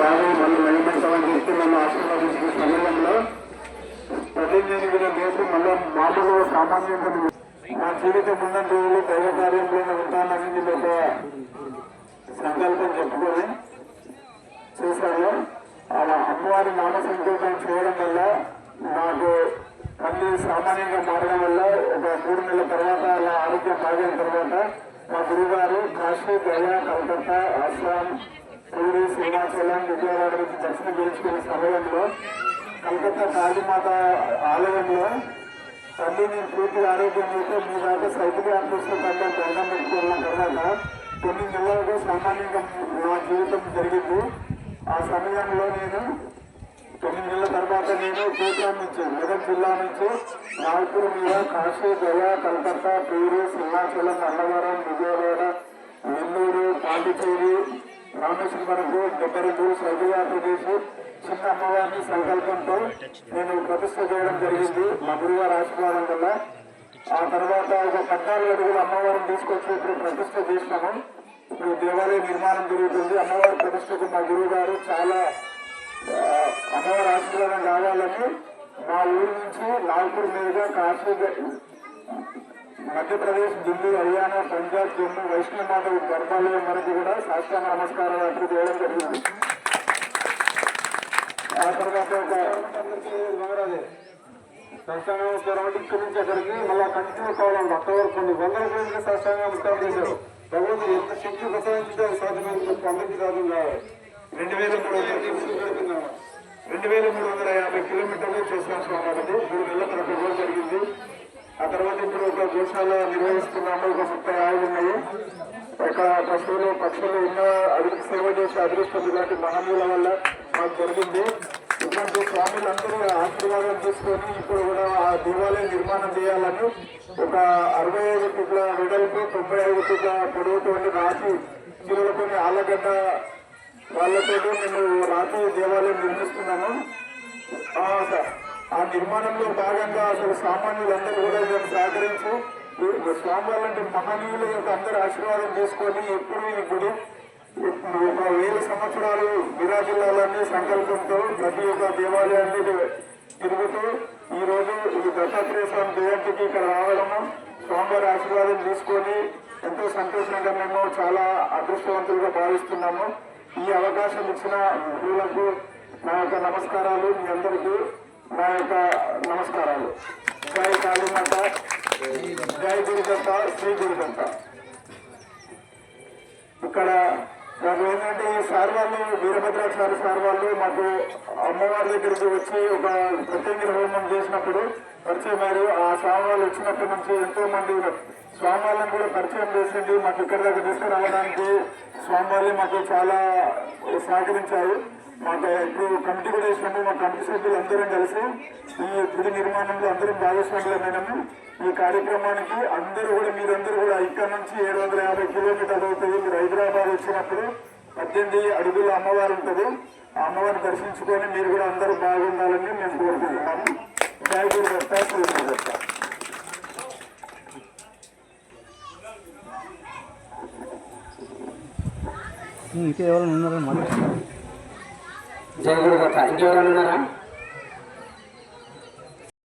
బాగా మనం నిలబెడతామని చెప్పి నన్ను ఆశీర్వదించిన సమయంలో ప్రతినిధి చేసి మళ్ళీ మాటలు సామాన్యంగా నా జీవితం ఉన్న రోజులు దైవ కార్యంలోనే ఉంటానని నేను ఒక సంకల్పం చెప్పుకొని చేశాను. అలా అమ్మవారి నామ సంకల్పం చేయడం వల్ల నాకు మళ్ళీ సామాన్యంగా మారడం వల్ల ఒక 3 నెలల తర్వాత అలా ఆరోగ్యం బాగిన తర్వాత మా గురుగారు కాశీ, గయా, కలకత్తా, అస్సాం, పూరి, సింహాచలం, విజయవాడ నుంచి దర్శనం చేయించుకునే సమయంలో కలకత్తా కాళీమాత ఆలయంలో తల్లి నేను పూర్తిగా ఆరోగ్యం అయితే మీ దాకా సైకిల్ యాత్రలో తల్లి దండం పెట్టుకున్న తర్వాత 9 నెలలుగా సామాన్యంగా నా జీవితం జరిగింది. ఆ సమయంలో నేను 9 నెలల తర్వాత నేను కోట్లాం నుంచి మెదక్ జిల్లా నుంచి నాగపూర్ మీద కాశీ, గయా, కలకత్తా, పూరి, సింహాచలం, అన్నవరం, విజయవాడ, నెల్లూరు, పాండిచేరి, రామేశ్వరం వరకు 72 సైకిల్ యాత్ర చేసి చిన్న అమ్మవారిని సంకల్పంతో నేను ప్రతిష్ట చేయడం జరిగింది మా గురుగారు ఆశీర్వాదం వల్ల. ఆ తర్వాత ఒక 14 అడుగుల అమ్మవారిని తీసుకొచ్చి ఇప్పుడు ప్రతిష్ట చేసినాము. ఇప్పుడు దేవాలయ నిర్మాణం జరుగుతుంది. అమ్మవారి ప్రతిష్టకు మా గురువు గారు చాలా అమ్మవారి ఆశీర్వాదం కావాలని మా ఊరి నుంచి నాగపూర్ మీదుగా కాశీ, మధ్యప్రదేశ్, ఢిల్లీ, హర్యానా, పంజాబ్, జమ్మూ, వైష్ణవమాత గర్భాలయం వరకు కూడా సాష్టాంగ నమస్కారం యాత్ర చేయడం జరిగింది. ఆ తర్వాత ఒక సాష్టాంగం ఇక్కడి నుంచి అక్కడికి మళ్ళీ కంటిన్యూ కావాలండి. అక్టోబర్ కొన్ని 100 రోజులు సాష్టాంగ నమస్కారం చేశారు. భగవంతుడు ఎంత శక్తి ప్రసాదించే సాధ్యమైన చెప్పి అందరికీ సాధ్యం కావాలి. 2350 కిలోమీటర్లు చేసినాం స్వామి. 3 నెలల తర్వాత రోజు జరిగింది. ఆ తర్వాత ఇప్పుడు ఒక గోశాల నిర్వహిస్తున్నాము. ఒక 30 ఆవులు ఉన్నాయి. ఇక్కడ పశువులు, పక్షులు ఎన్నో అభివృద్ధి సేవ చేసే అదృష్టం ఇలాంటి మహనీయుల వల్ల మాకు జరిగింది. ఇటువంటి స్వాములందరూ ఆశీర్వాదం తీసుకొని ఇప్పుడు కూడా ఆ దేవాలయం నిర్మాణం చేయాలని ఒక 65 ఫీట్ల వెడల్పు, 95 ఫీట్ల పొడవుతో రాతి కిలోలతో ఆలగడ్డ వాళ్ళతో మేము రాతి దేవాలయం నిర్మిస్తున్నాము. ఆ నిర్మాణంలో భాగంగా అసలు సామాన్యులందరూ కూడా మేము సహకరించి స్వామివారి మహనీయుల యొక్క అందరూ ఆశీర్వాదం తీసుకొని ఎప్పుడు ఈ గుడి ఒక 1000 సంవత్సరాలు విరాజిల్లాలని సంకల్పంతో ప్రతి ఒక్క దేవాలయాన్ని తిరుగుతూ ఈ రోజు ఈ దత్తాత్రేయ స్వామి జయంతికి ఇక్కడ రావడము, స్వామివారి ఆశీర్వాదం తీసుకొని ఎంతో సంతోషంగా మేము చాలా అదృష్టవంతులుగా భావిస్తున్నాము. ఈ అవకాశం ఇచ్చిన గురువులకు నా యొక్క నమస్కారాలు. మీ అందరికీ నా యొక్క నమస్కారాలు. జై కాళీమాత, జై గురుదత్త, శ్రీ గురుదత్త. ఇక్కడ మాకు ఏంటంటే ఈ సార్ వాళ్ళు, వీరభద్రాచార్య సార్ వాళ్ళు మాకు అమ్మవారి దగ్గరికి వచ్చి ఒక ప్రత్యేక హోమం చేసినప్పుడు పరిచయం అయ్యారు. ఆ స్వామి వాళ్ళు వచ్చినప్పటి నుంచి ఎంతో మంది స్వామి వాళ్ళని కూడా పరిచయం చేసింది. మాకు ఇక్కడి దగ్గర తీసుకురావడానికి స్వామి వాళ్ళే మాకు చాలా సహకరించారు. మాకు ఇప్పుడు కమిటీ కూడా వేసినాము. మా కమిటీ సభ్యులు అందరం కలిసి ఈ గుడి నిర్మాణంలో అందరం భాగస్వాములమైనాము. ఈ కార్యక్రమానికి అందరూ కూడా మీరందరూ కూడా ఇక్కడ నుంచి 750 కిలోమీటర్లు అవుతుంది. మీరు హైదరాబాద్ వచ్చినప్పుడు 18 అడుగుల అమ్మవారు ఉంటుంది. ఆ అమ్మవారిని దర్శించుకొని మీరు కూడా అందరూ బాగుండాలని మేము కోరుకుంటున్నాము. జై గురుదత్త, శ్రీ గురుదత్త. ఇంకెవరైనా ఉన్నారా? జై గురుదత్త. ఇంకెవరైనా ఉన్నారా?